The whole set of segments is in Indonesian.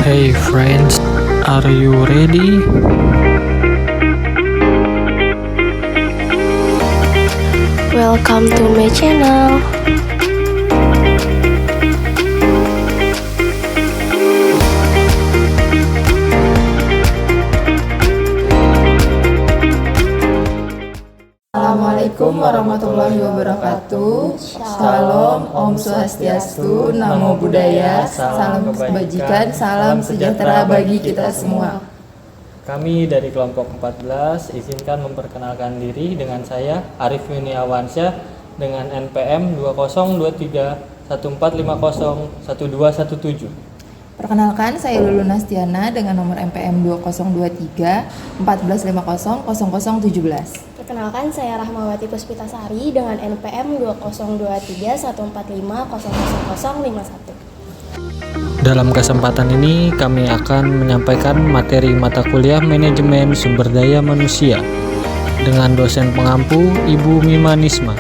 Hey friends, are you ready? Welcome to my channel. Assalamualaikum warahmatullahi wabarakatuh. Shalom, Om Swastiastu, Namo Buddhaya, salam kebajikan, salam sejahtera bagi kita semua. Kami dari kelompok 14 izinkan memperkenalkan diri dengan saya Arif Yuniawansyah dengan NPM 202145012117. Perkenalkan, saya Lulu Nastiana dengan nomor NPM 2023 14500017. Perkenalkan, saya Rahmawati Puspitasari dengan NPM 202314400051. Dalam kesempatan ini kami akan menyampaikan materi mata kuliah Manajemen Sumber Daya Manusia dengan dosen pengampu Ibu Mima Nisma.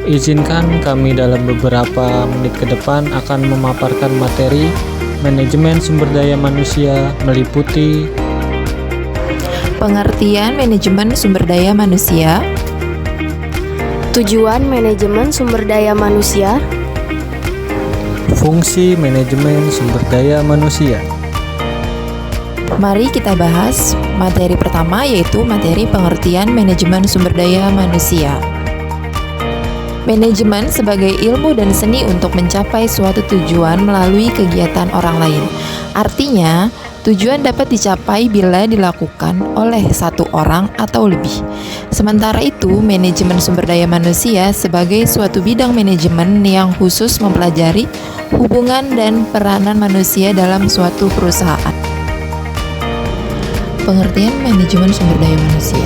Izinkan kami dalam beberapa menit ke depan akan memaparkan materi Manajemen Sumber Daya Manusia meliputi Pengertian manajemen sumber daya manusia, Tujuan manajemen sumber daya manusia, fungsi manajemen sumber daya manusia. Mari kita bahas materi pertama, yaitu materi pengertian manajemen sumber daya manusia. Manajemen sebagai ilmu dan seni untuk mencapai suatu tujuan melalui kegiatan orang lain. Artinya, tujuan dapat dicapai bila dilakukan oleh satu orang atau lebih. Sementara itu, manajemen sumber daya manusia sebagai suatu bidang manajemen yang khusus mempelajari hubungan dan peranan manusia dalam suatu perusahaan. Pengertian manajemen sumber daya manusia.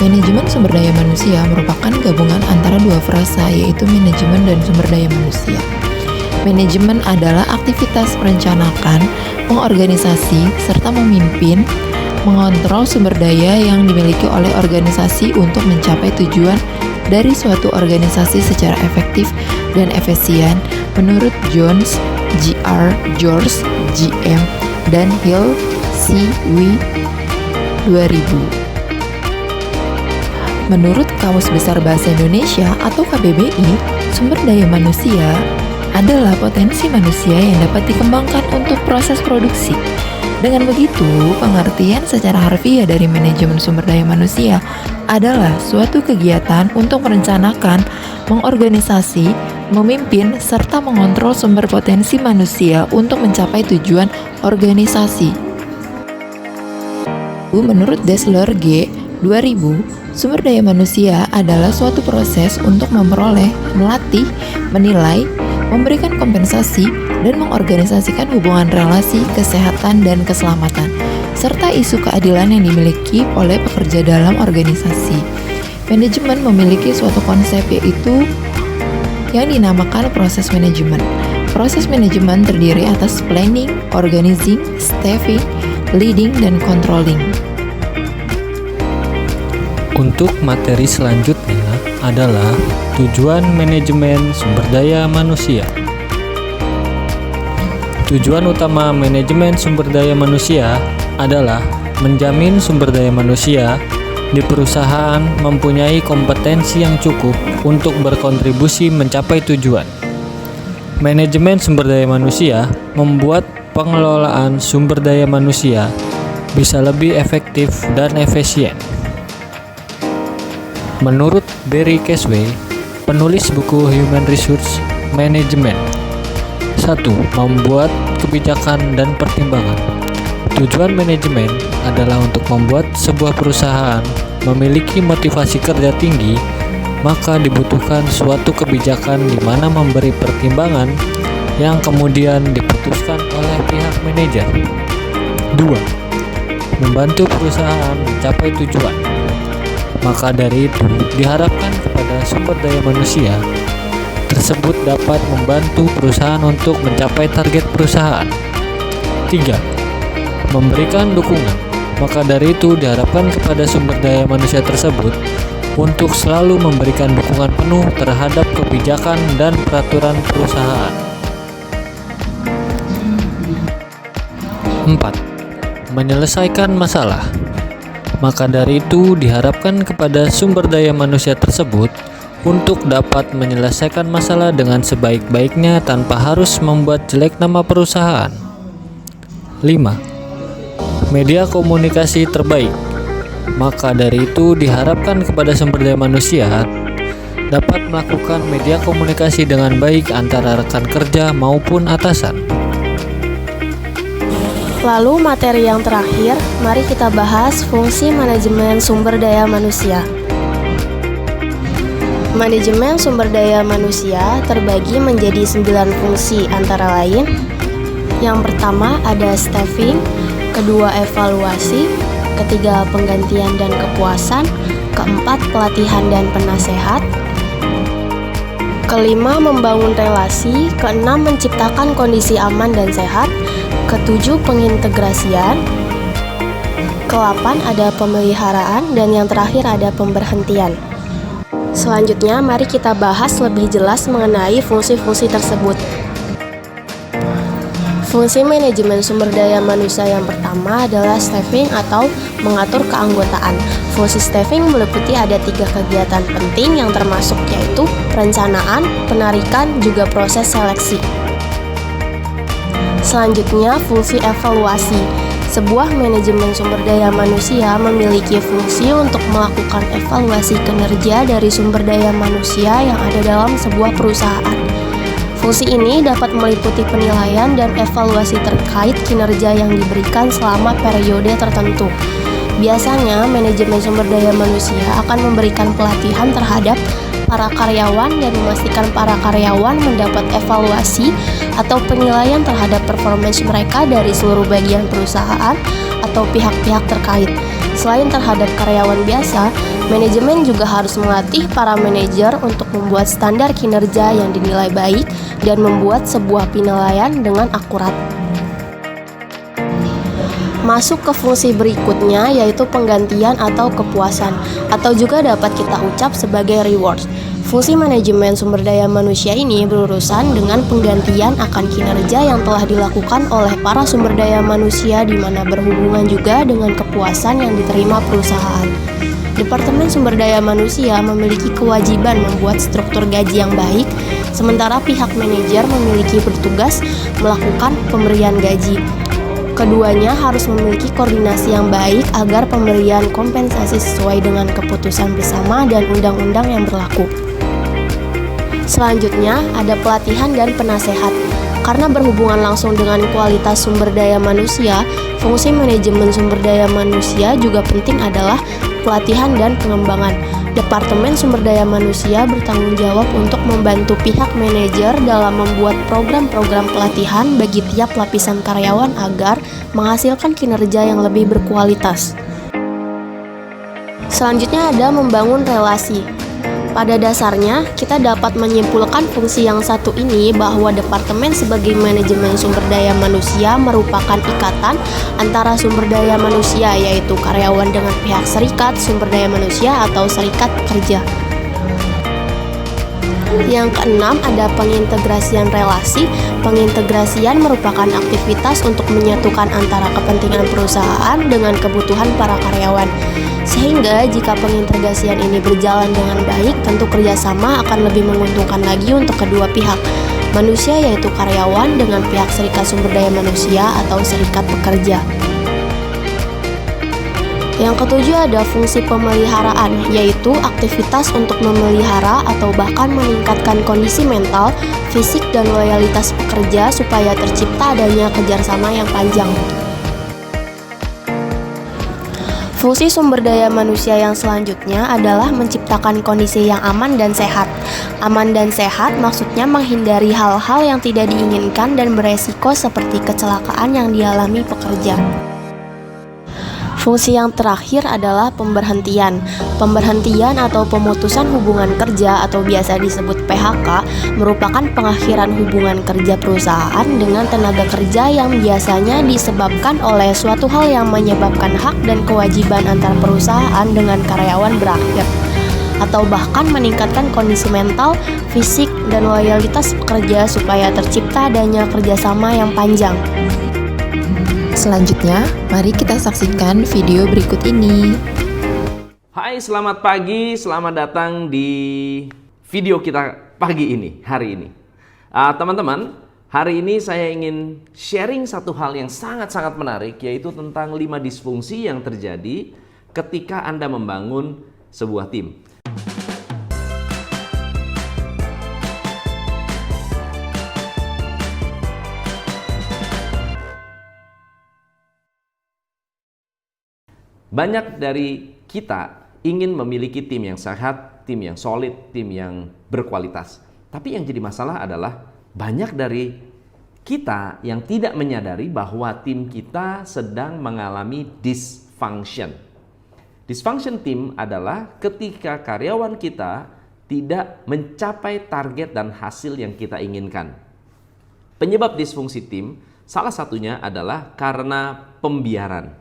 Manajemen sumber daya manusia merupakan gabungan antara dua frasa, yaitu manajemen dan sumber daya manusia. Manajemen adalah aktivitas merencanakan, mengorganisasi, serta memimpin, mengontrol sumber daya yang dimiliki oleh organisasi untuk mencapai tujuan dari suatu organisasi secara efektif dan efisien menurut Jones, G.R. George, G.M. dan Hill, C.W. 2000. Menurut Kamus Besar Bahasa Indonesia atau KBBI, sumber daya manusia adalah potensi manusia yang dapat dikembangkan untuk proses produksi. Dengan begitu, pengertian secara harfiah dari manajemen sumber daya manusia adalah suatu kegiatan untuk merencanakan, mengorganisasi, memimpin, serta mengontrol sumber potensi manusia untuk mencapai tujuan organisasi. Menurut Dessler G. 2000, sumber daya manusia adalah suatu proses untuk memperoleh, melatih, menilai, memberikan kompensasi, dan mengorganisasikan hubungan relasi, kesehatan, dan keselamatan, serta isu keadilan yang dimiliki oleh pekerja dalam organisasi. Manajemen memiliki suatu konsep, yaitu yang dinamakan proses manajemen. Proses manajemen terdiri atas planning, organizing, staffing, leading, dan controlling. Untuk materi selanjutnya adalah tujuan manajemen sumber daya manusia. Tujuan utama manajemen sumber daya manusia adalah menjamin sumber daya manusia di perusahaan mempunyai kompetensi yang cukup untuk berkontribusi mencapai tujuan. Manajemen sumber daya manusia membuat pengelolaan sumber daya manusia bisa lebih efektif dan efisien. Menurut Barry Casway, penulis buku Human Resource Management, 1. Membuat kebijakan dan pertimbangan. Tujuan manajemen adalah untuk membuat sebuah perusahaan memiliki motivasi kerja tinggi, maka dibutuhkan suatu kebijakan di mana memberi pertimbangan yang kemudian diputuskan oleh pihak manajer. 2. Membantu perusahaan mencapai tujuan. Maka dari itu, diharapkan kepada sumber daya manusia tersebut dapat membantu perusahaan untuk mencapai target perusahaan. 3. Memberikan dukungan. Maka dari itu, diharapkan kepada sumber daya manusia tersebut untuk selalu memberikan dukungan penuh terhadap kebijakan dan peraturan perusahaan. 4. Menyelesaikan masalah. Maka dari itu diharapkan kepada sumber daya manusia tersebut untuk dapat menyelesaikan masalah dengan sebaik-baiknya tanpa harus membuat jelek nama perusahaan. 5. Media komunikasi terbaik. Maka dari itu diharapkan kepada sumber daya manusia dapat melakukan media komunikasi dengan baik antara rekan kerja maupun atasan. Lalu materi yang terakhir, mari kita bahas fungsi manajemen sumber daya manusia. Manajemen sumber daya manusia terbagi menjadi 9 fungsi antara lain. Yang pertama ada staffing, kedua evaluasi, ketiga penggantian dan kepuasan, keempat pelatihan dan penasehat, kelima membangun relasi, keenam menciptakan kondisi aman dan sehat, ketujuh pengintegrasian, ke-8 ada pemeliharaan, dan yang terakhir ada pemberhentian. Selanjutnya mari kita bahas lebih jelas mengenai fungsi-fungsi tersebut. Fungsi manajemen sumber daya manusia yang pertama adalah staffing atau mengatur keanggotaan. Fungsi staffing meliputi ada 3 kegiatan penting yang termasuk yaitu perencanaan, penarikan, juga proses seleksi. Selanjutnya, fungsi evaluasi. Sebuah manajemen sumber daya manusia memiliki fungsi untuk melakukan evaluasi kinerja dari sumber daya manusia yang ada dalam sebuah perusahaan. Fungsi ini dapat meliputi penilaian dan evaluasi terkait kinerja yang diberikan selama periode tertentu. Biasanya, manajemen sumber daya manusia akan memberikan pelatihan terhadap para karyawan dan memastikan para karyawan mendapat evaluasi atau penilaian terhadap performance mereka dari seluruh bagian perusahaan atau pihak-pihak terkait. Selain terhadap karyawan biasa, manajemen juga harus melatih para manajer untuk membuat standar kinerja yang dinilai baik dan membuat sebuah penilaian dengan akurat. Masuk ke fungsi berikutnya yaitu penggantian atau kepuasan, atau juga dapat kita ucap sebagai reward. Fungsi manajemen sumber daya manusia ini berurusan dengan penggantian akan kinerja yang telah dilakukan oleh para sumber daya manusia, di mana berhubungan juga dengan kepuasan yang diterima perusahaan. Departemen sumber daya manusia memiliki kewajiban membuat struktur gaji yang baik, sementara pihak manajer memiliki bertugas melakukan pemberian gaji. Keduanya harus memiliki koordinasi yang baik agar pemberian kompensasi sesuai dengan keputusan bersama dan undang-undang yang berlaku. Selanjutnya, ada pelatihan dan penasehat. Karena berhubungan langsung dengan kualitas sumber daya manusia, fungsi manajemen sumber daya manusia juga penting adalah pelatihan dan pengembangan. Departemen sumber daya manusia bertanggung jawab untuk membantu pihak manajer dalam membuat program-program pelatihan bagi tiap lapisan karyawan agar menghasilkan kinerja yang lebih berkualitas. Selanjutnya ada membangun relasi. Pada dasarnya, kita dapat menyimpulkan fungsi yang satu ini bahwa departemen sebagai manajemen sumber daya manusia merupakan ikatan antara sumber daya manusia, yaitu karyawan dengan pihak serikat sumber daya manusia atau serikat pekerja. Yang keenam ada pengintegrasian relasi. Pengintegrasian merupakan aktivitas untuk menyatukan antara kepentingan perusahaan dengan kebutuhan para karyawan. Sehingga jika pengintegrasian ini berjalan dengan baik, tentu kerjasama akan lebih menguntungkan lagi untuk kedua pihak, manusia yaitu karyawan dengan pihak serikat sumber daya manusia atau serikat pekerja. Yang ketujuh ada fungsi pemeliharaan, yaitu aktivitas untuk memelihara atau bahkan meningkatkan kondisi mental, fisik, dan loyalitas pekerja supaya tercipta adanya kerjasama yang panjang. Fungsi sumber daya manusia yang selanjutnya adalah menciptakan kondisi yang aman dan sehat. Aman dan sehat maksudnya menghindari hal-hal yang tidak diinginkan dan beresiko seperti kecelakaan yang dialami pekerja. Fungsi yang terakhir adalah pemberhentian. Pemberhentian atau pemutusan hubungan kerja atau biasa disebut PHK merupakan pengakhiran hubungan kerja perusahaan dengan tenaga kerja yang biasanya disebabkan oleh suatu hal yang menyebabkan hak dan kewajiban antar perusahaan dengan karyawan berakhir, atau bahkan meningkatkan kondisi mental, fisik, dan loyalitas pekerja supaya tercipta adanya kerjasama yang panjang. Selanjutnya, mari kita saksikan video berikut ini. Hai, selamat pagi, selamat datang di video kita pagi ini, hari ini. Teman-teman, hari ini saya ingin sharing satu hal yang sangat-sangat menarik, yaitu tentang 5 disfungsi yang terjadi ketika Anda membangun sebuah tim. Banyak dari kita ingin memiliki tim yang sehat, tim yang solid, tim yang berkualitas. Tapi yang jadi masalah adalah banyak dari kita yang tidak menyadari bahwa tim kita sedang mengalami dysfunction. Dysfunction tim adalah ketika karyawan kita tidak mencapai target dan hasil yang kita inginkan. Penyebab disfungsi tim salah satunya adalah karena pembiaran.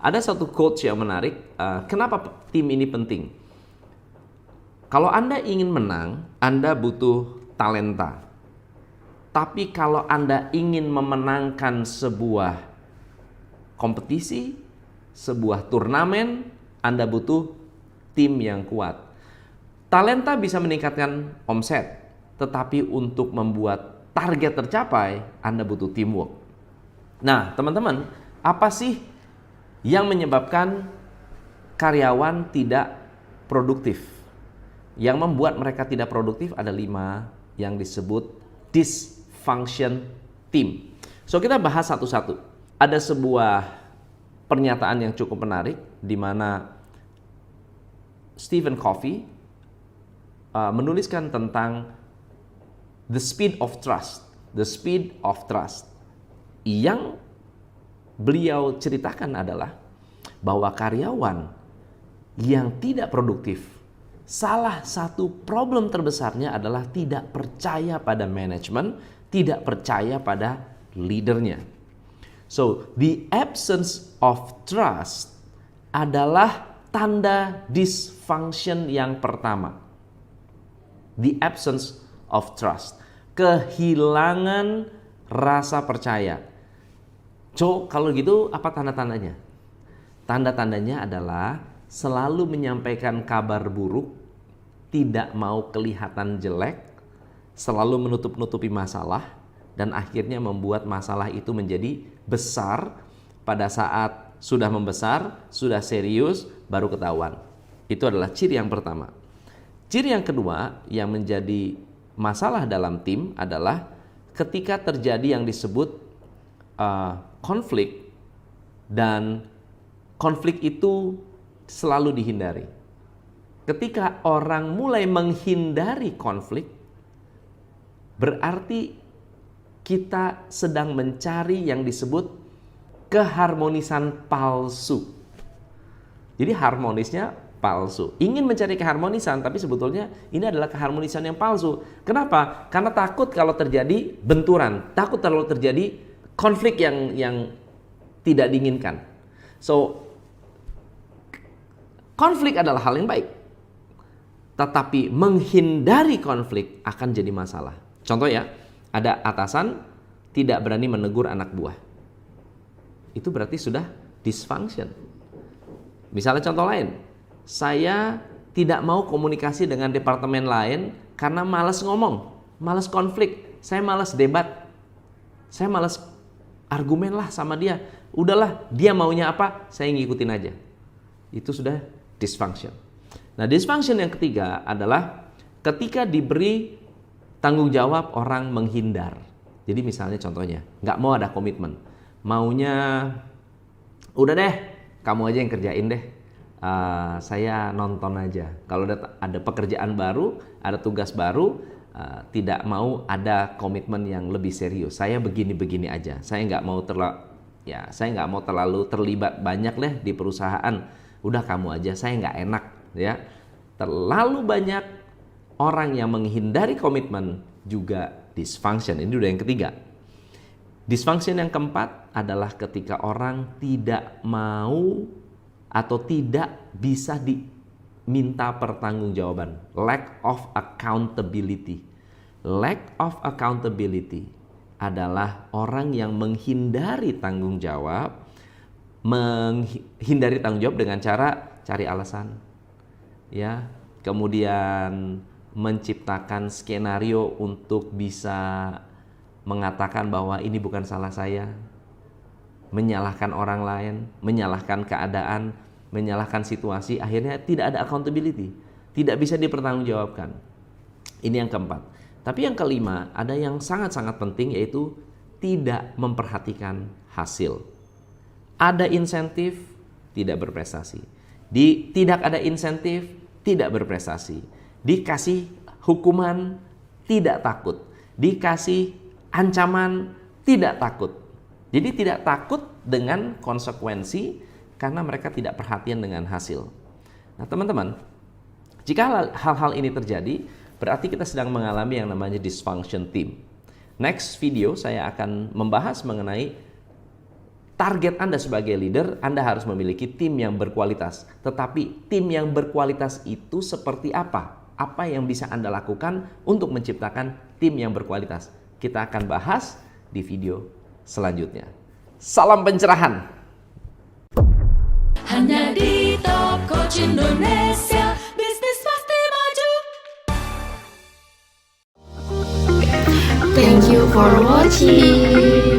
Ada satu quotes yang menarik, kenapa tim ini penting? Kalau Anda ingin menang, Anda butuh talenta. Tapi kalau Anda ingin memenangkan sebuah kompetisi, sebuah turnamen, Anda butuh tim yang kuat. Talenta bisa meningkatkan omset, tetapi untuk membuat target tercapai, Anda butuh teamwork. Nah, teman-teman, apa sih yang menyebabkan karyawan tidak produktif? Yang membuat mereka tidak produktif ada 5 yang disebut dysfunction team. So kita bahas satu-satu. Ada sebuah pernyataan yang cukup menarik di mana Stephen Covey menuliskan tentang the speed of trust. The speed of trust. Yang beliau ceritakan adalah bahwa karyawan yang tidak produktif, salah satu problem terbesarnya adalah tidak percaya pada manajemen, tidak percaya pada leadernya. So, the absence of trust adalah tanda dysfunction yang pertama. The absence of trust, kehilangan rasa percaya. So, kalau gitu apa tanda-tandanya? Tanda-tandanya adalah selalu menyampaikan kabar buruk, tidak mau kelihatan jelek, selalu menutup-nutupi masalah, dan akhirnya membuat masalah itu menjadi besar. Pada saat sudah membesar, sudah serius, baru ketahuan. Itu adalah ciri yang pertama. Ciri yang kedua yang menjadi masalah dalam tim adalah ketika terjadi yang disebut konflik, dan konflik itu selalu dihindari. Ketika orang mulai menghindari konflik, berarti kita sedang mencari yang disebut keharmonisan palsu. Jadi harmonisnya palsu. Ingin mencari keharmonisan, tapi sebetulnya ini adalah keharmonisan yang palsu. Kenapa? Karena takut kalau terjadi benturan, takut kalau terjadi konflik yang tidak diinginkan. So, konflik adalah hal yang baik. Tetapi menghindari konflik akan jadi masalah. Contoh ya, ada atasan tidak berani menegur anak buah. Itu berarti sudah dysfunction. Misalnya contoh lain, saya tidak mau komunikasi dengan departemen lain karena malas ngomong, malas konflik, saya malas debat, saya malas argumen lah sama dia. Udahlah, dia maunya apa, saya ngikutin aja. Itu sudah dysfunction. Nah, dysfunction yang ketiga adalah ketika diberi tanggung jawab orang menghindar. Jadi misalnya contohnya, nggak mau ada komitmen. Maunya, udah deh, kamu aja yang kerjain deh. Saya nonton aja. Kalau ada pekerjaan baru, ada tugas baru, tidak mau ada komitmen yang lebih serius. Saya begini-begini aja. Saya nggak mau terlalu terlibat banyak deh di perusahaan. Udah kamu aja, saya nggak enak ya. Terlalu banyak orang yang menghindari komitmen juga dysfunction. Ini udah yang ketiga. Dysfunction yang keempat adalah ketika orang tidak mau atau tidak bisa diminta pertanggungjawaban. Lack of accountability. Lack of accountability adalah orang yang menghindari tanggung jawab, dengan cara cari alasan, ya, kemudian menciptakan skenario untuk bisa mengatakan bahwa ini bukan salah saya, menyalahkan orang lain, menyalahkan keadaan, menyalahkan situasi, akhirnya tidak ada accountability, tidak bisa dipertanggungjawabkan. Ini yang keempat. Tapi yang kelima, ada yang sangat-sangat penting, yaitu tidak memperhatikan hasil. Ada insentif, tidak berprestasi. Tidak ada insentif, tidak berprestasi. Dikasih hukuman, tidak takut. Dikasih ancaman, tidak takut. Jadi tidak takut dengan konsekuensi karena mereka tidak perhatian dengan hasil. Nah teman-teman, jika hal-hal ini terjadi, berarti kita sedang mengalami yang namanya dysfunction team. Next video saya akan membahas mengenai target Anda sebagai leader. Anda harus memiliki tim yang berkualitas. Tetapi tim yang berkualitas itu seperti apa? Apa yang bisa Anda lakukan untuk menciptakan tim yang berkualitas? Kita akan bahas di video selanjutnya. Salam pencerahan. Hanya di Top Coach Indonesia, bisnis pasti maju. Thank you for watching.